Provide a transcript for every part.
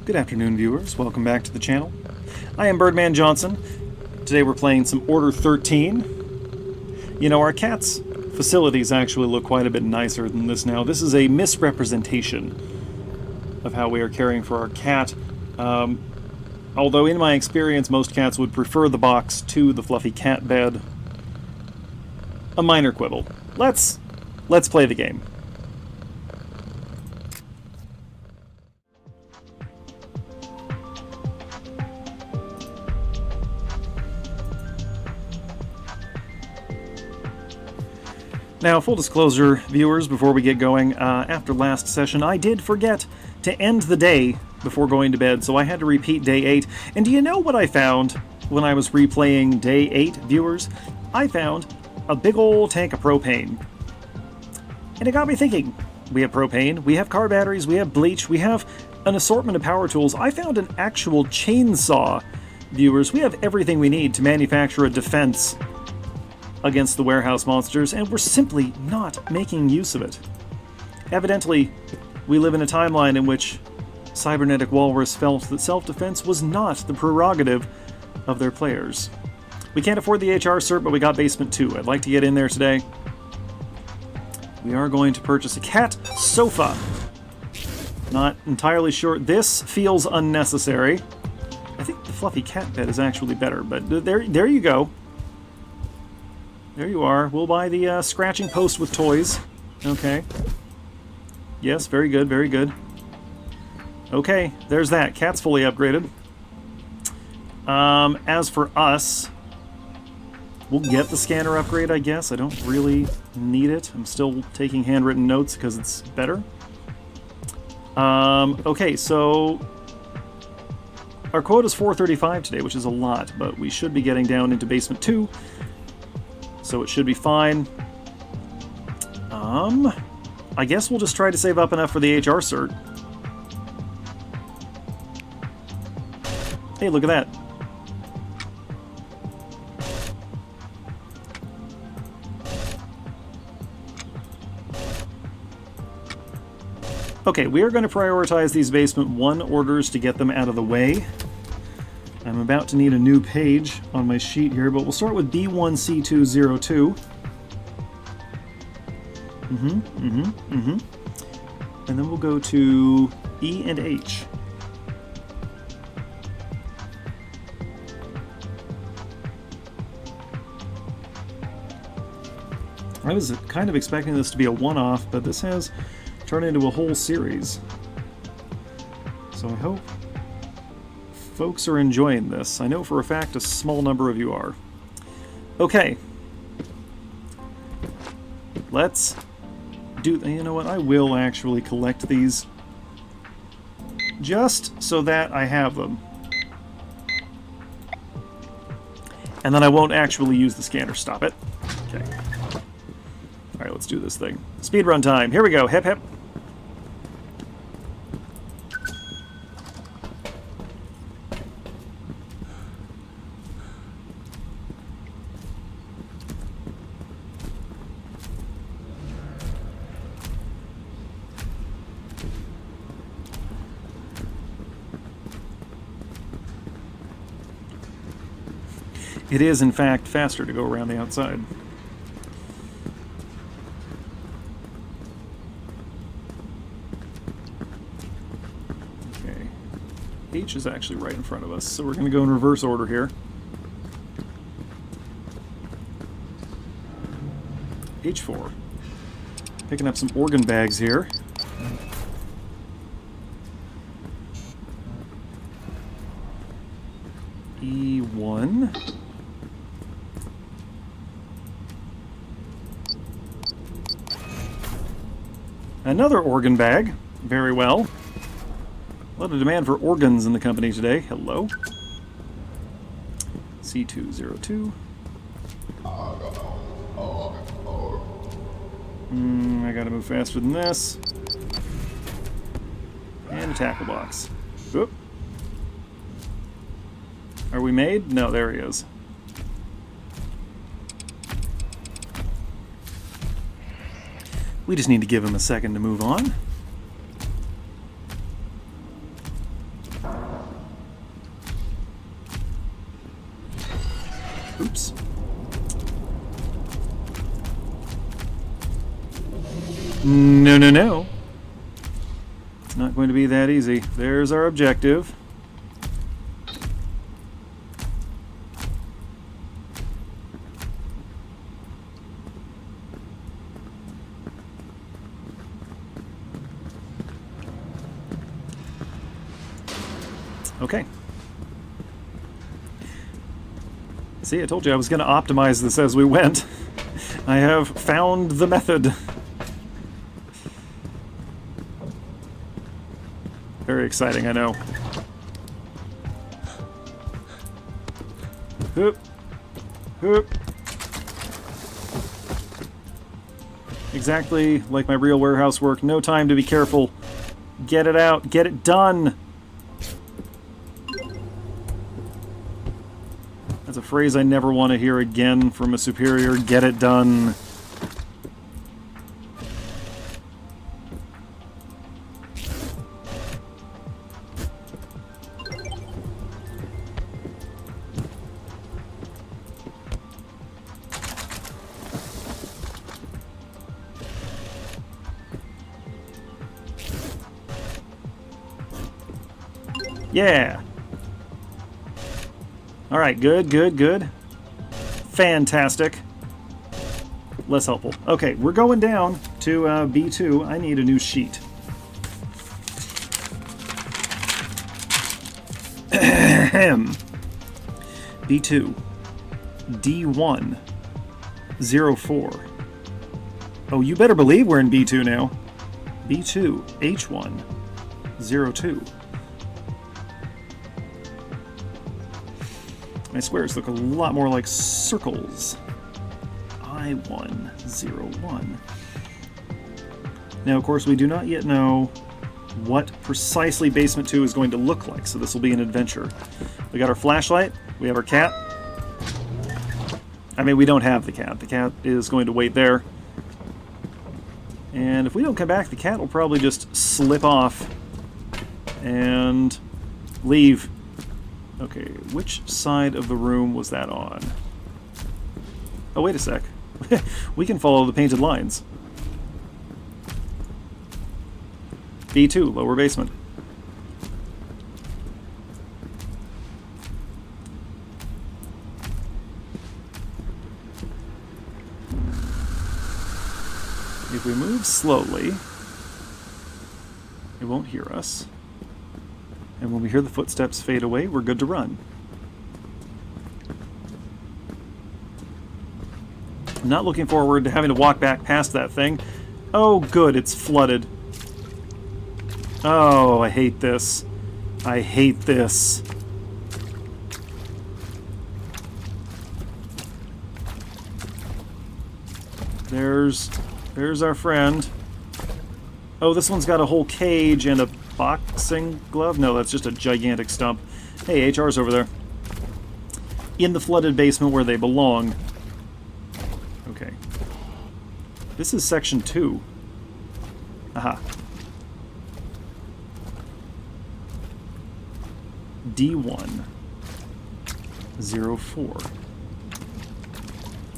Good afternoon, viewers. Welcome back to the channel. I am Birdman Johnson. Today we're playing some Order 13. You know, our cat's facilities actually look quite a bit nicer than this now. This is a misrepresentation of how we are caring for our cat. Although in my experience, most cats would prefer the box to the fluffy cat bed. A minor quibble. Let's play the game. Now, full disclosure, viewers, before we get going, after last session, I did forget to end the day before going to bed, so I had to repeat day 8. And do you know what I found when I was replaying day 8, viewers? I found a big old tank of propane. And it got me thinking. We have propane, we have car batteries, we have bleach, we have an assortment of power tools. I found an actual chainsaw, viewers. We have everything we need to manufacture a defense against the warehouse monsters, and we're simply not making use of it. Evidently, we live in a timeline in which Cybernetic Walrus felt that self-defense was not the prerogative of their players. We can't afford the HR cert, but we got Basement 2. I'd like to get in there today. We are going to purchase a cat sofa. Not entirely sure. This feels unnecessary. I think the fluffy cat bed is actually better, but there you go. There you are. We'll buy the scratching post with toys. Okay. Yes, very good, very good. Okay, there's that. Cat's fully upgraded. As for us, we'll get the scanner upgrade, I guess. I don't really need it. I'm still taking handwritten notes because it's better. Okay, so our quote is 435 today, which is a lot, but we should be getting down into Basement 2. So it should be fine. I guess we'll just try to save up enough for the HR cert. Hey, look at that. Okay, we are going to prioritize these Basement 1 orders to get them out of the way. I'm about to need a new page on my sheet here, but we'll start with B1C202. And then we'll go to E and H. I was kind of expecting this to be a one-off, but this has turned into a whole series. So I hope folks are enjoying this. I know for a fact a small number of you are. Okay. Let's do... You know what? I will actually collect these just so that I have them. And then I won't actually use the scanner. Stop it. Okay. Alright, let's do this thing. Speedrun time. Here we go. Hip hip. It is, in fact, faster to go around the outside. Okay. H is actually right in front of us, so we're going to go in reverse order here. H4. Picking up some organ bags here. E1. Another organ bag. Very well. A lot of demand for organs in the company today. Hello. C202. I gotta move faster than this. And a tackle box. Oop. Are we made? No, there he is. We just need to give him a second to move on. Oops. No, no, no. It's not going to be that easy. There's our objective. Okay. See, I told you I was going to optimize this as we went. I have found the method. Very exciting, I know. Hoop. Hoop. Exactly like my real warehouse work. No time to be careful. Get it out. Get it done. That's a phrase I never want to hear again from a superior. Get it done. Yeah. All right, good, good, good. Fantastic. Less helpful. Okay, we're going down to B2. I need a new sheet. B2. D1. 04. Oh, you better believe we're in B2 now. B2. H1. 02. My squares look a lot more like circles. I101. Now, of course, we do not yet know what precisely Basement 2 is going to look like, so this will be an adventure. We got our flashlight. We have our cat. I mean, we don't have the cat. The cat is going to wait there. And if we don't come back, the cat will probably just slip off and leave. Okay, which side of the room was that on? Oh, wait a sec. We can follow the painted lines. B2, lower basement. If we move slowly, it won't hear us. And when we hear the footsteps fade away, we're good to run. I'm not looking forward to having to walk back past that thing. Oh, good, it's flooded. Oh, I hate this. I hate this. There's our friend. Oh, this one's got a whole cage and a boxing glove? No, that's just a gigantic stump. Hey, HR's over there. In the flooded basement where they belong. Okay. This is section 2. Aha. D1. 04.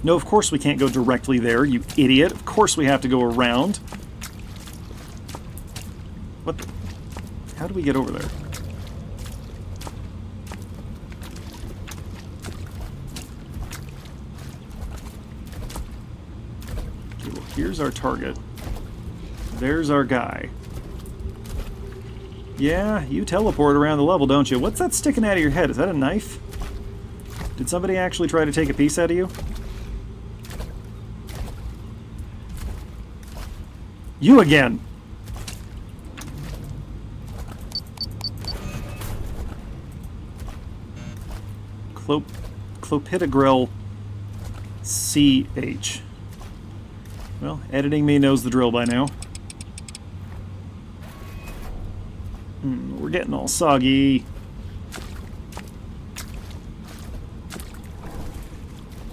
No, of course we can't go directly there, you idiot. Of course we have to go around. What the... How do we get over there? Okay, well, here's our target. There's our guy. Yeah, you teleport around the level, don't you? What's that sticking out of your head? Is that a knife? Did somebody actually try to take a piece out of you? You again! Clopidogrel CH. Well, editing me knows the drill by now. We're getting all soggy.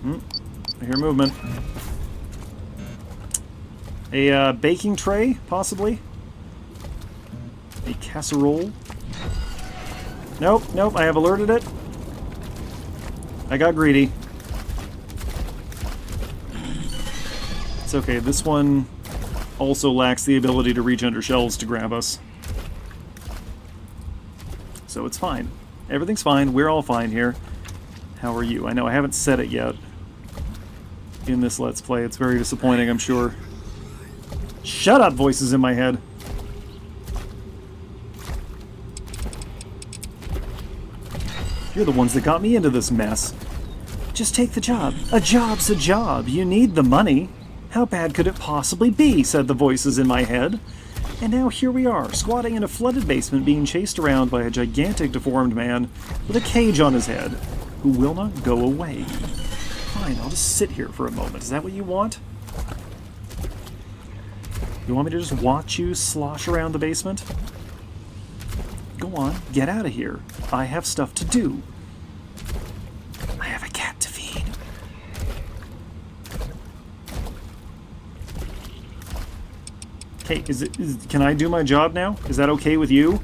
I hear movement. A baking tray, possibly? A casserole? Nope, nope, I have alerted it. I got greedy. It's okay. This one also lacks the ability to reach under shelves to grab us. So it's fine. Everything's fine. We're all fine here. How are you? I know I haven't said it yet in this Let's Play. It's very disappointing, I'm sure. Shut up, voices in my head. You're the ones that got me into this mess. Just take the job. A job's a job. You need the money. How bad could it possibly be, said the voices in my head. And now here we are, squatting in a flooded basement being chased around by a gigantic deformed man with a cage on his head, who will not go away. Fine, I'll just sit here for a moment. Is that what you want? You want me to just watch you slosh around the basement? Go on, get out of here. I have stuff to do. I have a cat to feed. Okay, can I do my job now? Is that okay with you?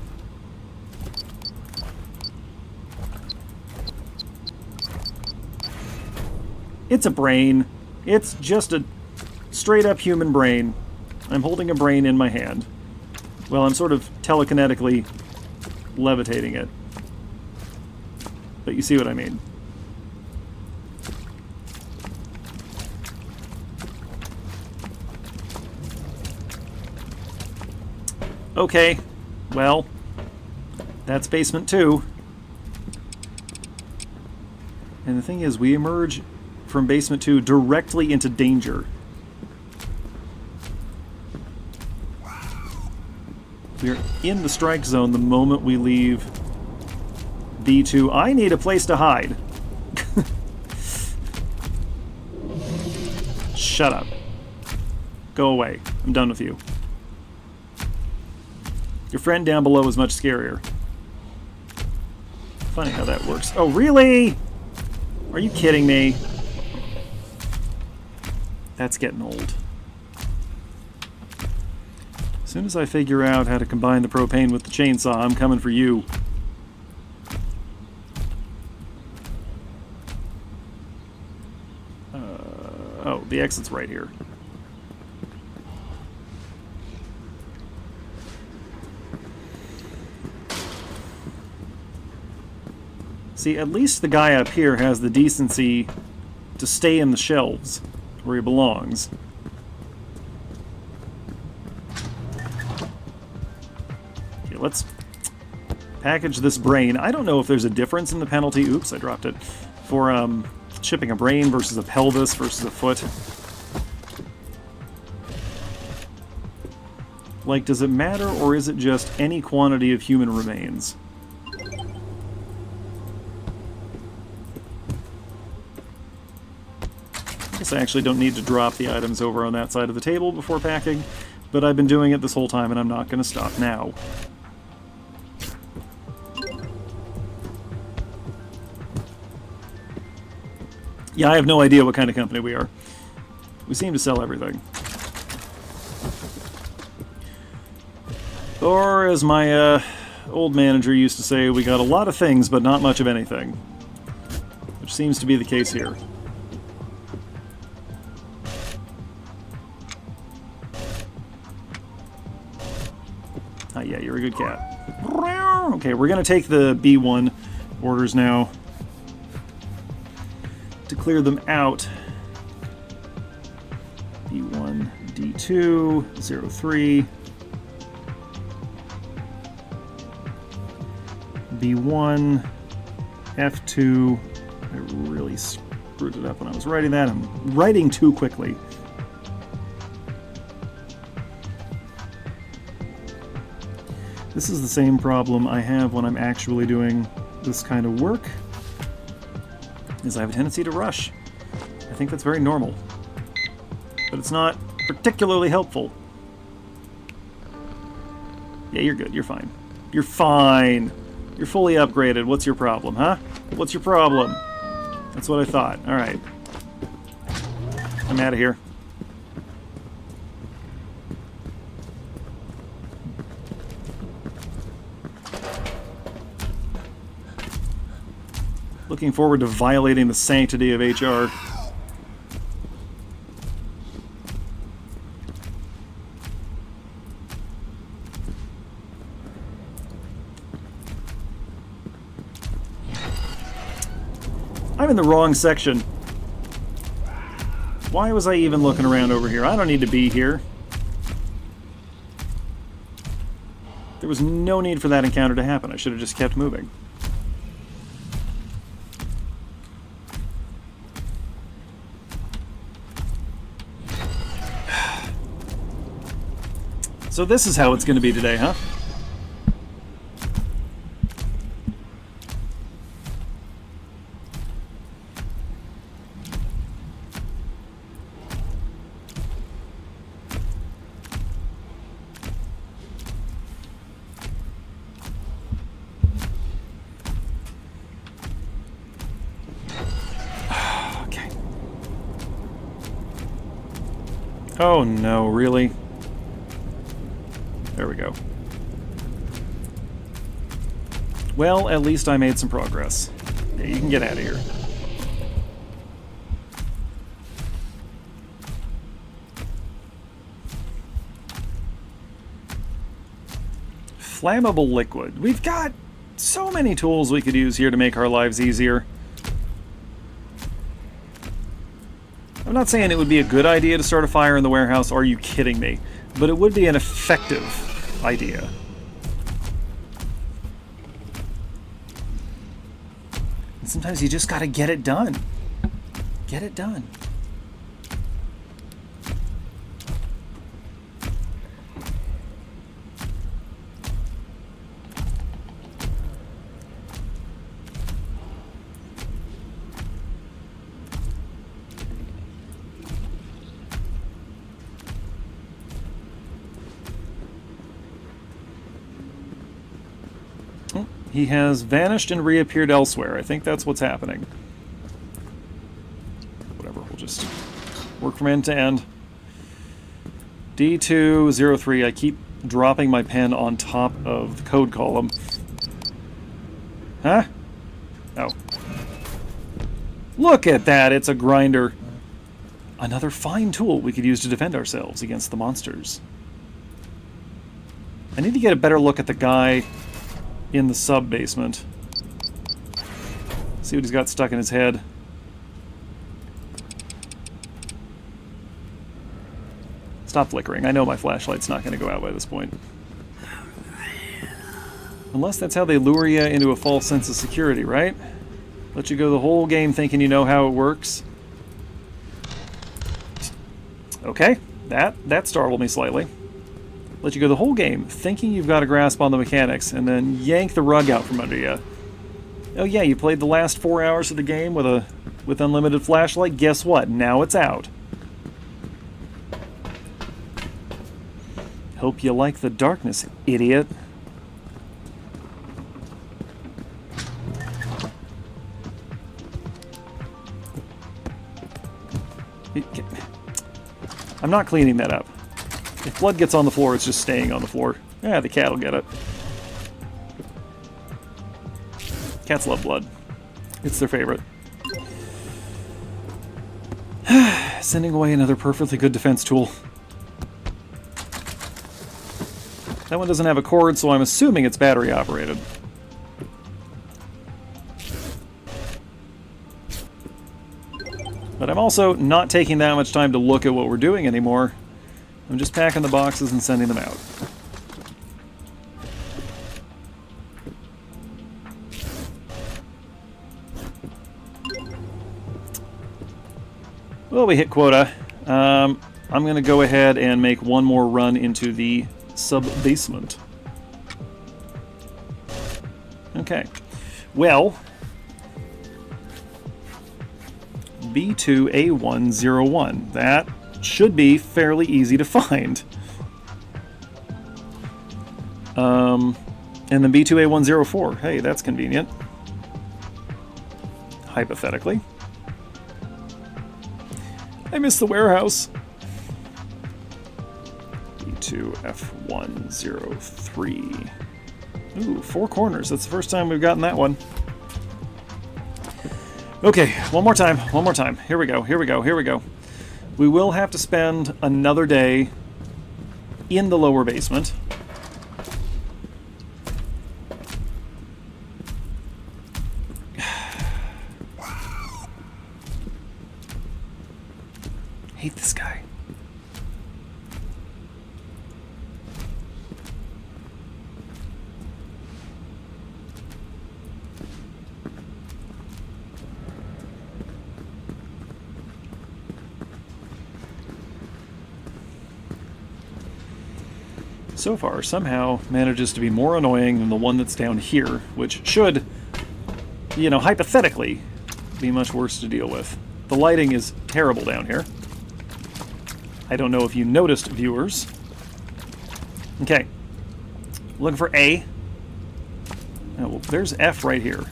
It's a brain. It's just a straight-up human brain. I'm holding a brain in my hand. Well, I'm sort of telekinetically levitating it. But you see what I mean. Okay, well, that's basement 2. And the thing is, we emerge from basement 2 directly into danger. We're in the strike zone the moment we leave B2. I need a place to hide. Shut up. Go away. I'm done with you. Your friend down below is much scarier. Funny how that works. Oh, really? Are you kidding me? That's getting old. As soon as I figure out how to combine the propane with the chainsaw, I'm coming for you. Oh, the exit's right here. See, at least the guy up here has the decency to stay in the shelves where he belongs. Okay, let's package this brain. I don't know if there's a difference in the penalty. Oops, I dropped it. For shipping a brain versus a pelvis versus a foot. Like, does it matter, or is it just any quantity of human remains? I guess I actually don't need to drop the items over on that side of the table before packing, but I've been doing it this whole time and I'm not going to stop now. Yeah, I have no idea what kind of company we are. We seem to sell everything. Or, as my old manager used to say, we got a lot of things, but not much of anything. Which seems to be the case here. Oh, yeah, you're a good cat. Okay, we're going to take the B1 orders now to clear them out. B1, D2, 03. B1, F2. I really screwed it up when I was writing that. I'm writing too quickly. This is the same problem I have when I'm actually doing this kind of work, is I have a tendency to rush. I think that's very normal. But it's not particularly helpful. Yeah, you're good. You're fine. You're fine. You're fully upgraded. What's your problem, huh? What's your problem? That's what I thought. Alright. I'm out of here. Looking forward to violating the sanctity of HR. I'm in the wrong section. Why was I even looking around over here? I don't need to be here. There was no need for that encounter to happen. I should have just kept moving. So this is how it's going to be today, huh? Oh no, really? There we go. Well, at least I made some progress. Yeah, you can get out of here. Flammable liquid. We've got so many tools we could use here to make our lives easier. I'm not saying it would be a good idea to start a fire in the warehouse, are you kidding me? But it would be an effective idea. And sometimes you just gotta get it done. Get it done. He has vanished and reappeared elsewhere. I think that's what's happening. Whatever, we'll just work from end to end. D203. I keep dropping my pen on top of the code column. Huh? Oh. Look at that! It's a grinder. Another fine tool we could use to defend ourselves against the monsters. I need to get a better look at the guy in the sub-basement. See what he's got stuck in his head. Stop flickering. I know my flashlight's not going to go out by this point. Unless that's how they lure you into a false sense of security, right? Let you go the whole game thinking you know how it works. Okay, that startled me slightly. Let you go the whole game thinking you've got a grasp on the mechanics and then yank the rug out from under you. Oh yeah, you played the last 4 hours of the game with unlimited flashlight? Guess what? Now it's out. Hope you like the darkness, idiot. I'm not cleaning that up. If blood gets on the floor, it's just staying on the floor. Yeah, the cat will get it. Cats love blood. It's their favorite. Sending away another perfectly good defense tool. That one doesn't have a cord, so I'm assuming it's battery operated. But I'm also not taking that much time to look at what we're doing anymore. I'm just packing the boxes and sending them out. Well, we hit quota. I'm going to go ahead and make one more run into the sub-basement. Okay. Well, B2A101. That should be fairly easy to find. And then B2A104. Hey, that's convenient. Hypothetically. I missed the warehouse. B2F103. Ooh, 4 corners. That's the first time we've gotten that one. Okay, one more time. Here we go. We will have to spend another day in the lower basement. Hate this guy. So far, somehow manages to be more annoying than the one that's down here, which should, you know, hypothetically, be much worse to deal with. The lighting is terrible down here. I don't know if you noticed, viewers. Okay. Looking for A. Oh, well, there's F right here.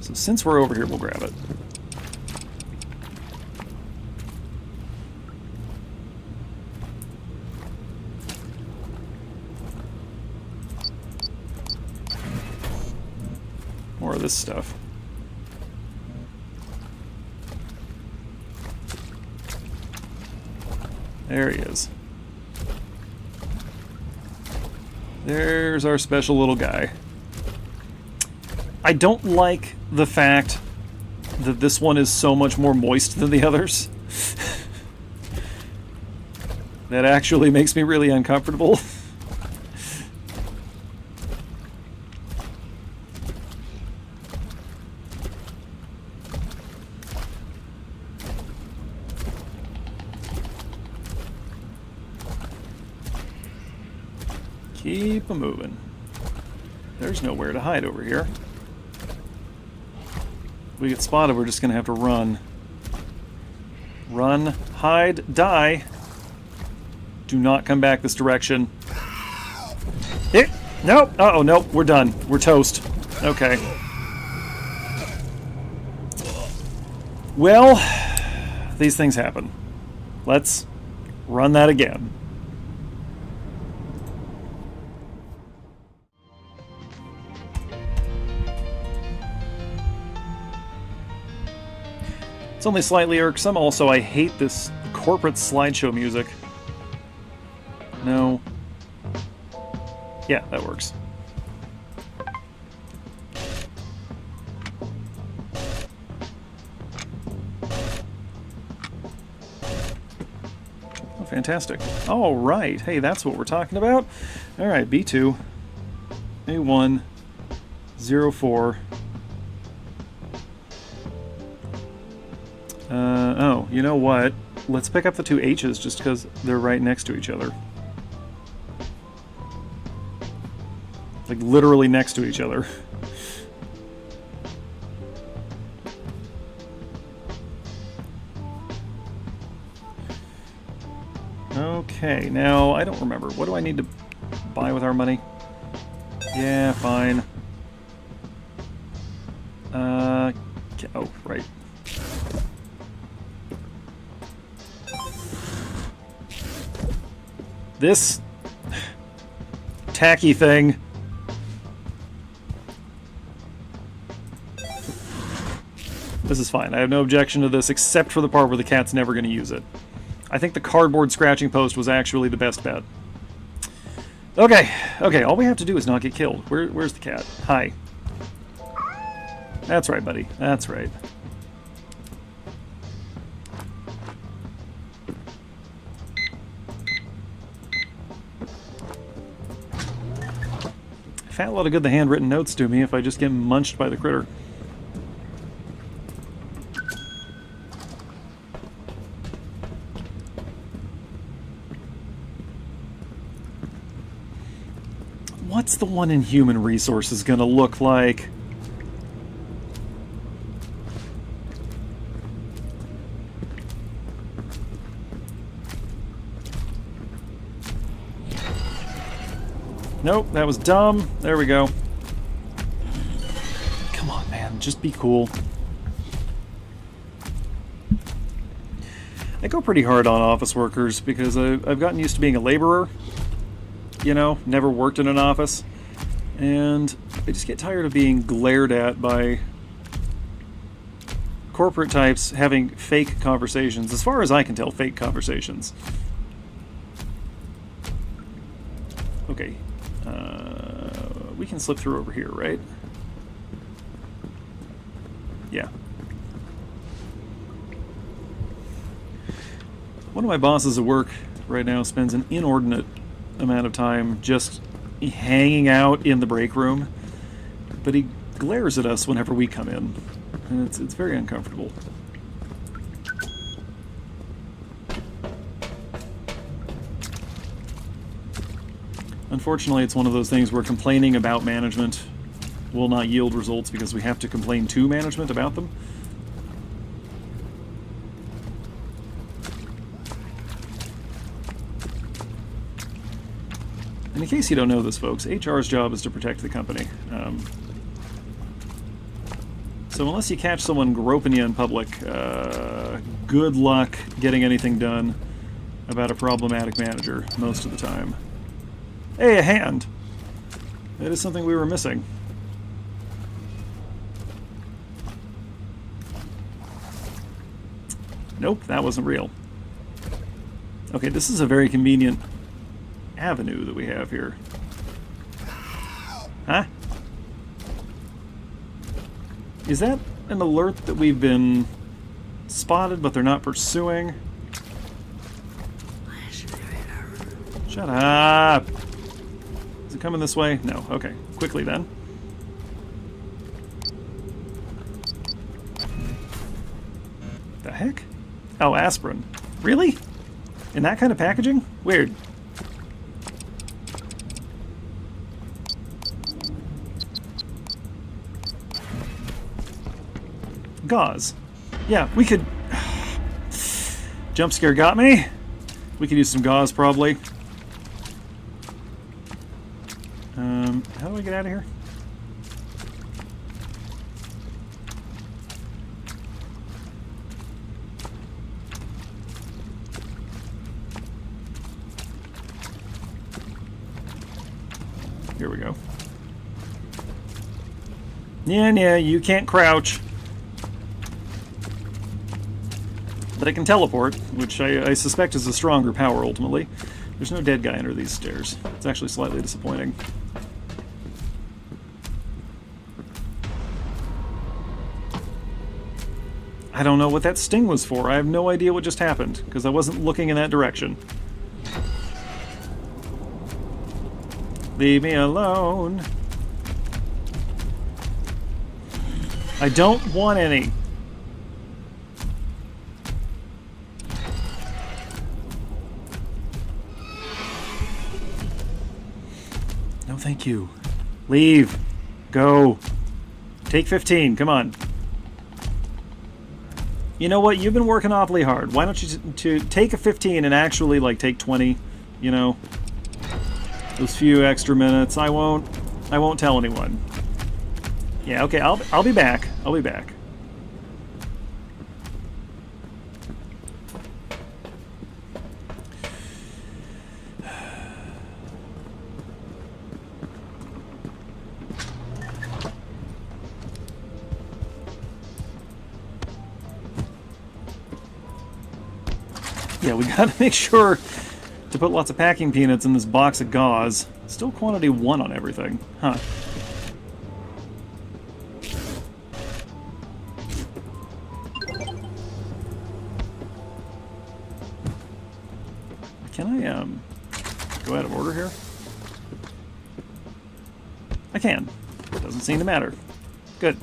So since we're over here, we'll grab it. More of this stuff. There he is. There's our special little guy. I don't like the fact that this one is so much more moist than the others. That actually makes me really uncomfortable. Keep moving. There's nowhere to hide over here. If we get spotted, we're just going to have to run. Run, hide, die. Do not come back this direction. Nope. Uh-oh, nope. We're done. We're toast. Okay. Well, these things happen. Let's run that again. It's only slightly irksome. Also, I hate this corporate slideshow music. No. Yeah, that works. Oh, fantastic. All right. Hey, that's what we're talking about. All right, B2. A1. 04. Oh, you know what? Let's pick up the two H's just because they're right next to each other. Like, literally next to each other. Okay, now, I don't remember. What do I need to buy with our money? Yeah, fine. Oh, right. This tacky thing. This is fine. I have no objection to this, except for the part where the cat's never going to use it. I think the cardboard scratching post was actually the best bet. Okay, all we have to do is not get killed. Where's the cat? Hi. That's right, buddy. That's right. Fat lot of good the handwritten notes do me if I just get munched by the critter. What's the one in human resources gonna look like? Nope, that was dumb. There we go. Come on, man. Just be cool. I go pretty hard on office workers because I've gotten used to being a laborer. You know, never worked in an office. And I just get tired of being glared at by corporate types having fake conversations. As far as I can tell, fake conversations. Okay. We can slip through over here, right? Yeah. One of my bosses at work right now spends an inordinate amount of time just hanging out in the break room, but he glares at us whenever we come in, and it's very uncomfortable. Unfortunately, it's one of those things where complaining about management will not yield results because we have to complain to management about them. And in case you don't know this, folks, HR's job is to protect the company. So unless you catch someone groping you in public, good luck getting anything done about a problematic manager most of the time. Hey, a hand! That is something we were missing. Nope, that wasn't real. Okay, this is a very convenient avenue that we have here. Huh? Is that an alert that we've been spotted but they're not pursuing? Shut up! Is it coming this way? No. Okay. Quickly then. The heck? Oh, aspirin. Really? In that kind of packaging? Weird. Gauze. Yeah, we could... Jump scare got me. We could use some gauze, probably. How do I get out of here? Here we go. Yeah, you can't crouch. But I can teleport, which I suspect is a stronger power, ultimately. There's no dead guy under these stairs. It's actually slightly disappointing. I don't know what that sting was for. I have no idea what just happened, because I wasn't looking in that direction. Leave me alone. I don't want any. No, thank you. Leave. Go. Take 15. Come on. You know what? You've been working awfully hard. Why don't you take a 15 and actually, like, take 20? You know? Those few extra minutes. I won't tell anyone. Yeah, okay, I'll be back. I'll be back. Yeah, we gotta make sure to put lots of packing peanuts in this box of gauze. Still quantity 1 on everything. Huh. Can I, go out of order here? I can. Doesn't seem to matter. Good.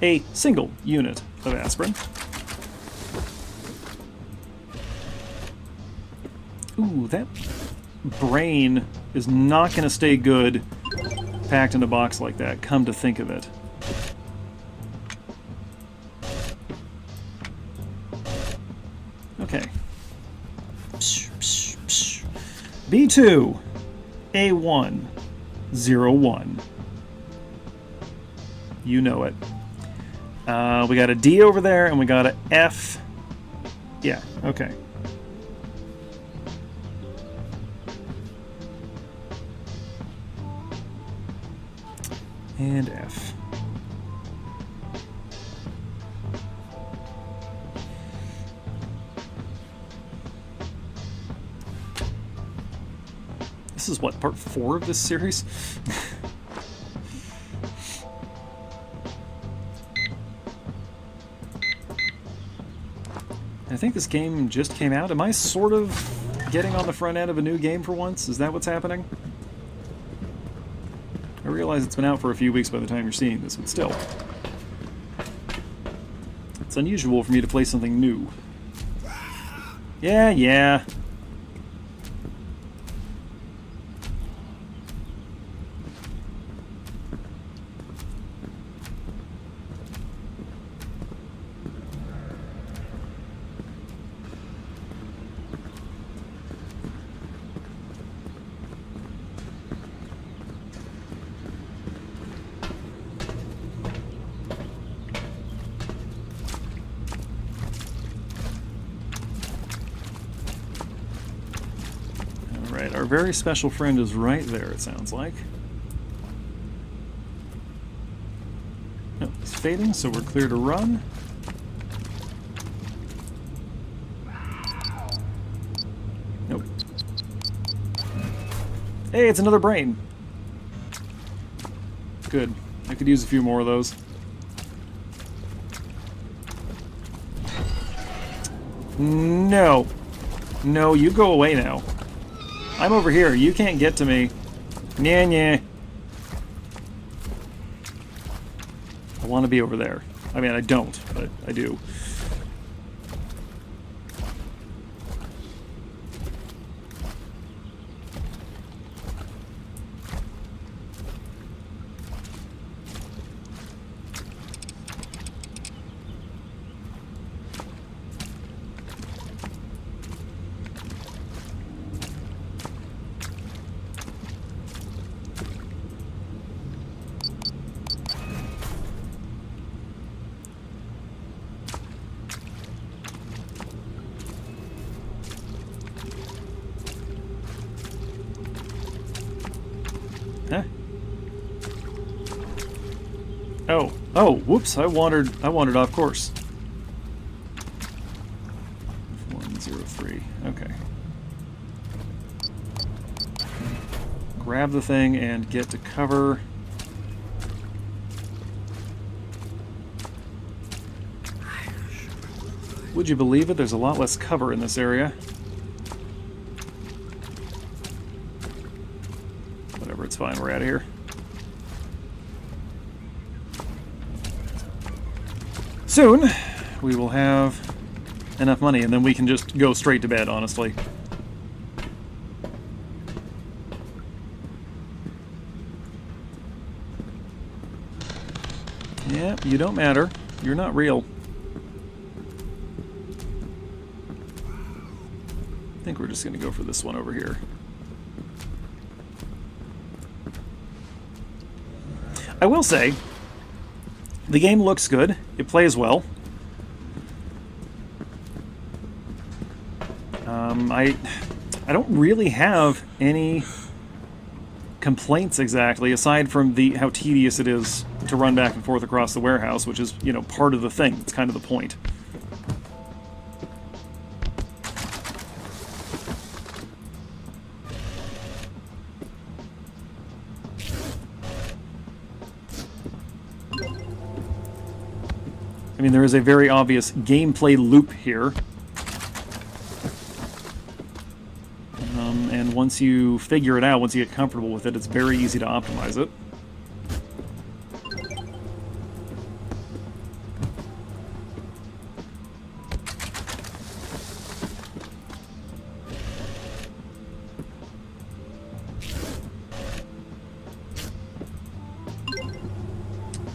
A single unit of aspirin. Ooh, that brain is not going to stay good packed in a box like that, come to think of it. Okay. B2, A1, 01. You know it. We got a D over there, and we got a F. Yeah, okay. And F. This is what, part 4 of this series? I think this game just came out. Am I sort of getting on the front end of a new game for once? Is that what's happening? I realize it's been out for a few weeks by the time you're seeing this, but still. It's unusual for me to play something new. Yeah. Alright, our very special friend is right there, it sounds like. No, it's fading, so we're clear to run. Nope. Hey, it's another brain! Good. I could use a few more of those. No. No, you go away now. I'm over here. You can't get to me. Nya. I want to be over there. I mean, I don't, but I do. Huh? Oh, whoops, I wandered off course. 103, okay. Grab the thing and get to cover. Would you believe it? There's a lot less cover in this area. Whatever, it's fine, we're out of here. Soon, we will have enough money, and then we can just go straight to bed, honestly. Yeah, you don't matter. You're not real. I think we're just going to go for this one over here. I will say, the game looks good. It plays well. I don't really have any complaints exactly, aside from how tedious it is to run back and forth across the warehouse, which is, you know, part of the thing. It's kind of the point. I mean, there is a very obvious gameplay loop here. And once you figure it out, once you get comfortable with it, it's very easy to optimize it.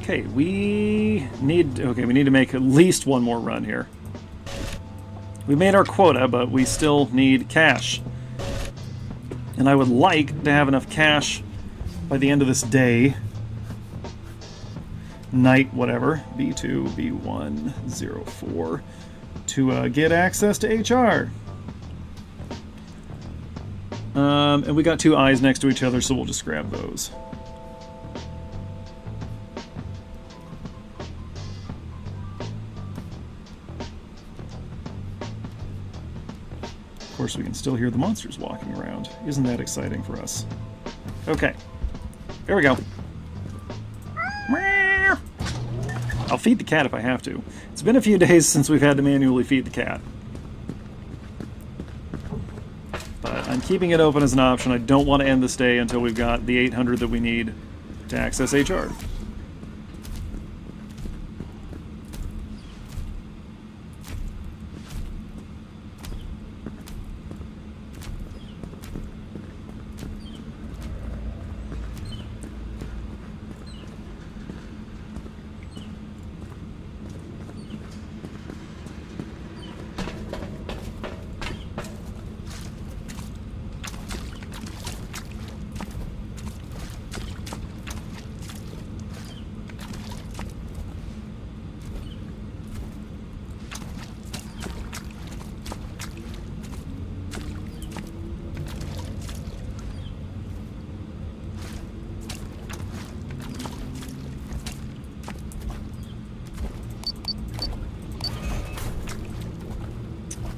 Okay, we need to make at least one more run here. We made our quota, but we still need cash. And I would like to have enough cash by the end of this day. Night, whatever. B2, B1, 04. To get access to HR. And we got two eyes next to each other, so we'll just grab those. Of course, we can still hear the monsters walking around. Isn't that exciting for us? Okay. There we go. I'll feed the cat if I have to. It's been a few days since we've had to manually feed the cat. But I'm keeping it open as an option. I don't want to end this day until we've got the 800 that we need to access HR.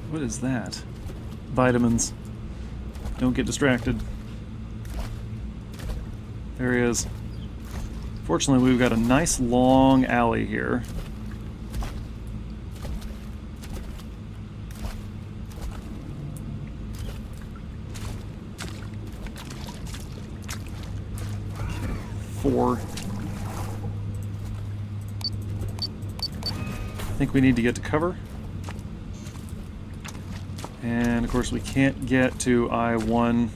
What is that? Vitamins. Don't get distracted. There he is. Fortunately, we've got a nice long alley here. Okay, 4. I think we need to get to cover. And of course we can't get to I-1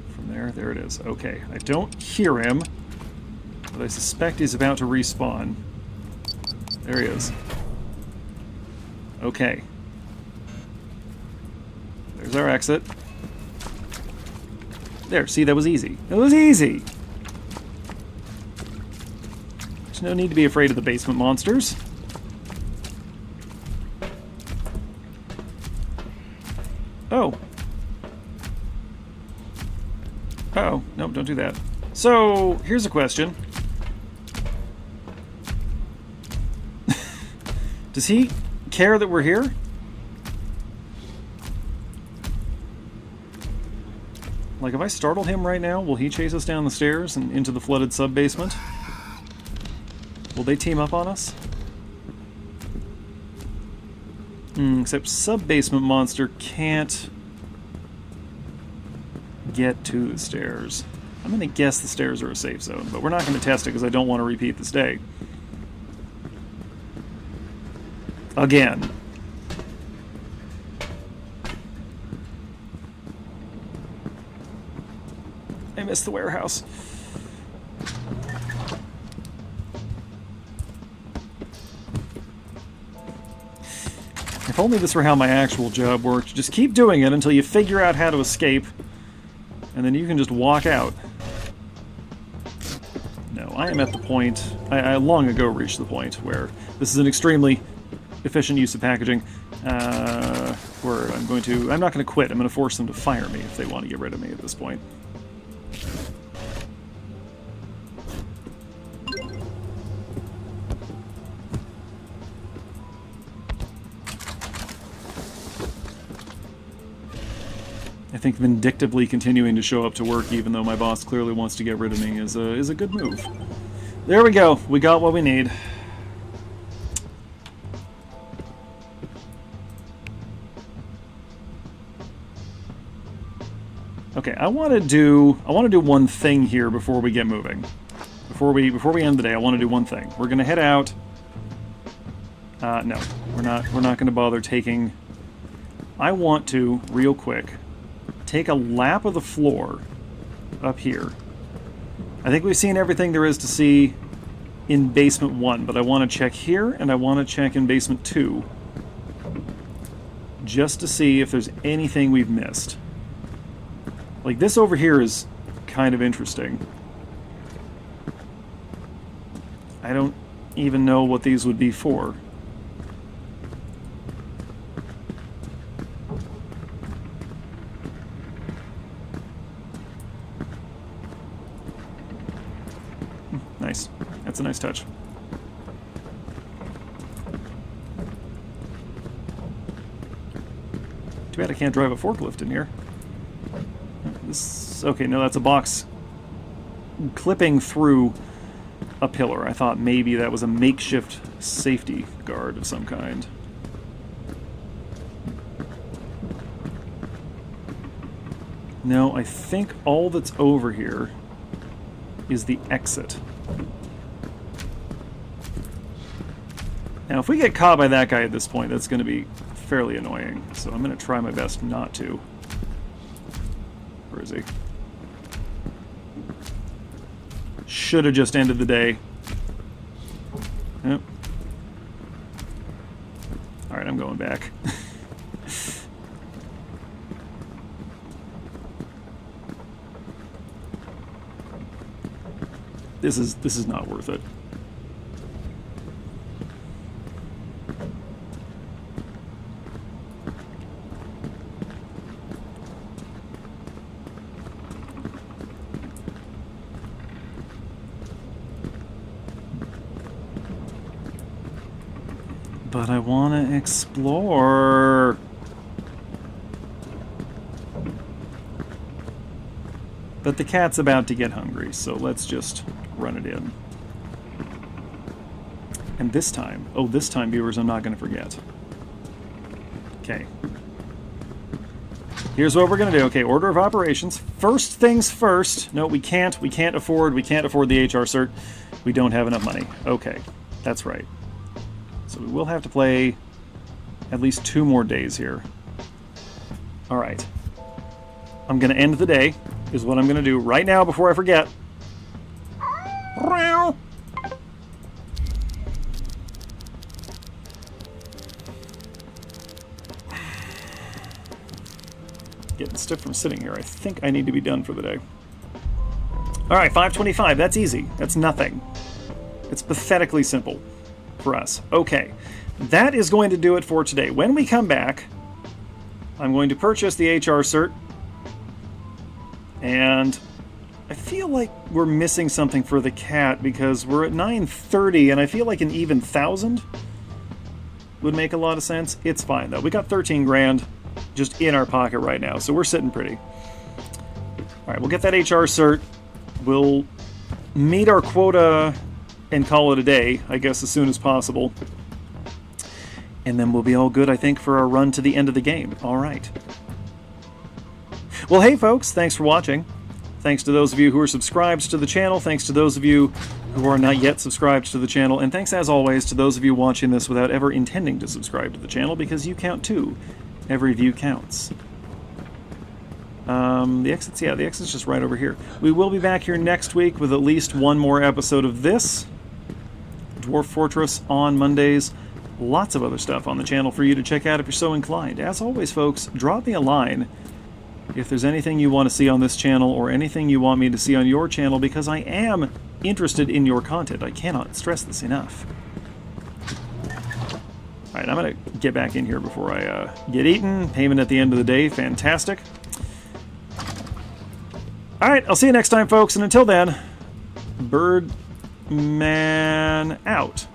from there. There it is. Okay, I don't hear him, but I suspect he's about to respawn. There he is. Okay. There's our exit. There, see, that was easy. It was easy! There's no need to be afraid of the basement monsters. Oh. Uh-oh. Nope, don't do that. So, here's a question. Does he care that we're here? Like, if I startle him right now, will he chase us down the stairs and into the flooded sub-basement? Will they team up on us? Except sub-basement monster can't get to the stairs. I'm going to guess the stairs are a safe zone, but we're not going to test it because I don't want to repeat this day. Again. I missed the warehouse. If only this were how my actual job worked. Just keep doing it until you figure out how to escape, and then you can just walk out. No, I am at the point... I long ago reached the point where this is an extremely efficient use of packaging, where I'm not going to quit. I'm going to force them to fire me if they want to get rid of me at this point. I think vindictively continuing to show up to work even though my boss clearly wants to get rid of me is a good move. There we go. We got what we need. Okay, I want to do one thing here before we get moving. Before we end the day, I want to do one thing. We're going to head out. No, we're not going to bother taking... I want to, real quick, take a lap of the floor up here. I think we've seen everything there is to see in basement 1, but I want to check here and I want to check in basement 2 just to see if there's anything we've missed. Like, this over here is kind of interesting. I don't even know what these would be for. Nice. That's a nice touch. Too bad I can't drive a forklift in here. Okay, no, that's a box clipping through a pillar. I thought maybe that was a makeshift safety guard of some kind. No, I think all that's over here is the exit. Now, if we get caught by that guy at this point, that's going to be fairly annoying. So I'm going to try my best not to. Where is he? Should have just ended the day. Yep. Alright, I'm going back. This is not worth it. But I want to explore. But the cat's about to get hungry, so let's just run it in. And this time, viewers, I'm not going to forget. Okay. Here's what we're going to do. Okay, order of operations. First things first. No, we can't afford the HR cert. We don't have enough money. Okay, that's right. So we will have to play at least 2 more days here. All right. I'm going to end the day, is what I'm going to do right now before I forget. Getting stiff from sitting here. I think I need to be done for the day. All right, 525. That's easy. That's nothing. It's pathetically simple for us. Okay, that is going to do it for today. When we come back, I'm going to purchase the HR cert, and I feel like we're missing something for the cat because we're at 930, and I feel like an even 1,000 would make a lot of sense. It's fine though. We got 13 grand just in our pocket right now, so we're sitting pretty. All right, we'll get that HR cert. We'll meet our quota and call it a day, I guess, as soon as possible. And then we'll be all good, I think, for our run to the end of the game. All right. Well, hey, folks, thanks for watching. Thanks to those of you who are subscribed to the channel. Thanks to those of you who are not yet subscribed to the channel. And thanks, as always, to those of you watching this without ever intending to subscribe to the channel, because you count too. Every view counts. The exit's just right over here. We will be back here next week with at least one more episode of this. Dwarf Fortress on Mondays. Lots of other stuff on the channel for you to check out if you're so inclined. As always, folks, drop me a line if there's anything you want to see on this channel or anything you want me to see on your channel, because I am interested in your content. I cannot stress this enough. All right, I'm going to get back in here before I get eaten. Payment at the end of the day. Fantastic. All right, I'll see you next time, folks. And until then, Birdman out.